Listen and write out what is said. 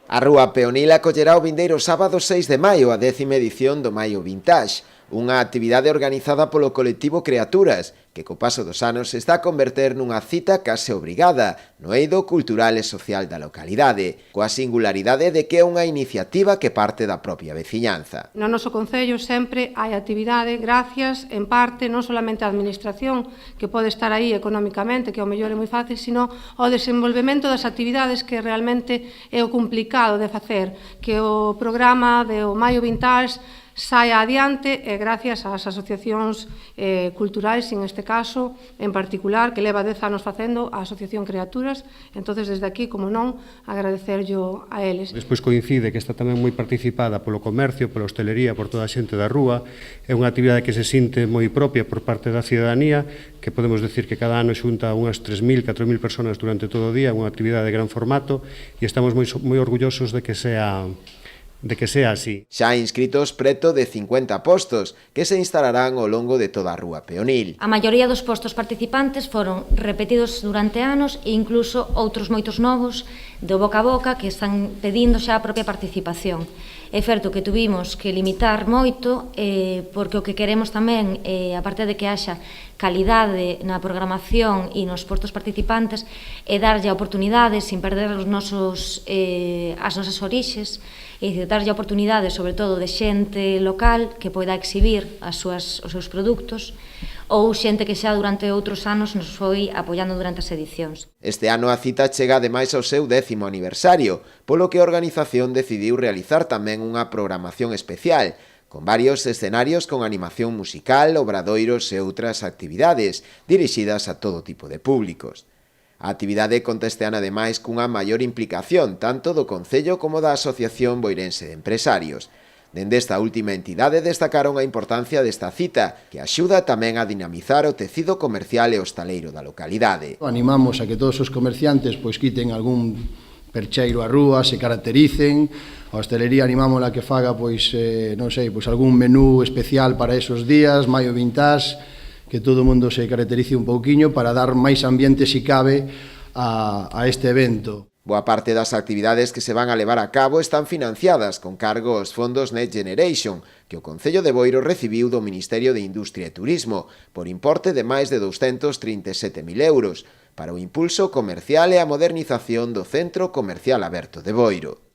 A Rúa Peonil acollerá o vindeiro sábado 6 de maio a 10ª edición do Maio Vintage, unha actividade organizada polo colectivo Creaturas, que co paso dos anos se está a converter nunha cita case obrigada no eido cultural e social da localidade, coa singularidade de que é unha iniciativa que parte da propia veciñanza. No noso concello sempre hai actividade gracias, en parte, non solamente á administración, que pode estar aí económicamente, que ao mellor é moi fácil, sino ao desenvolvemento das actividades que realmente é o complicado de facer, que o programa do Maio Vintage saia adiante e gracias ás asociacións culturais, en este caso, en particular, que leva 10 anos facendo a Asociación Creaturas. Entonces, desde aquí, como non, agradecerllo a eles. Despois coincide que está tamén moi participada polo comercio, pola hostelería, por toda a xente da rúa. É unha actividade que se sinte moi propia por parte da cidadanía, que podemos decir que cada ano xunta unhas 3.000, 4.000 personas durante todo o día, unha actividade de gran formato, e estamos moi orgullosos de que sea así. Xa inscritos preto de 50 postos que se instalarán ao longo de toda a Rúa Peonil. A maioría dos postos participantes foron repetidos durante anos e incluso outros moitos novos do boca a boca que están pedindo xa a propia participación. É certo que tuvimos que limitar moito porque o que queremos tamén, aparte de que haxa calidade na programación e nos postos participantes, é darlle a oportunidade, sin perder as nosas orixes, e darlle a oportunidade, sobre todo, de xente local que poida exhibir os seus produtos, ou xente que xa durante outros anos nos foi apoiando durante as edicións. Este ano a cita chega ademais ao seu 10º aniversario, polo que a organización decidiu realizar tamén unha programación especial, con varios escenarios con animación musical, obradoiros e outras actividades dirixidas a todo tipo de públicos. A actividade conta este ano ademais cunha maior implicación tanto do Concello como da Asociación Boirense de Empresarios. Dende esta última entidade destacaron a importancia desta cita, que axuda tamén a dinamizar o tecido comercial e hostaleiro da localidade. Animamos a que todos os comerciantes quiten algún percheiro á rúa, se caractericen. A hostelería animámola que faga algún menú especial para esos días, Maio Vintage, que todo o mundo se caracterice un pouquiño para dar máis ambiente, si cabe, a este evento. Boa parte das actividades que se van a levar a cabo están financiadas con cargo aos fondos Next Generation, que o Concello de Boiro recibiu do Ministerio de Industria e Turismo, por importe de máis de 237.000 euros, para o impulso comercial e a modernización do Centro Comercial Aberto de Boiro.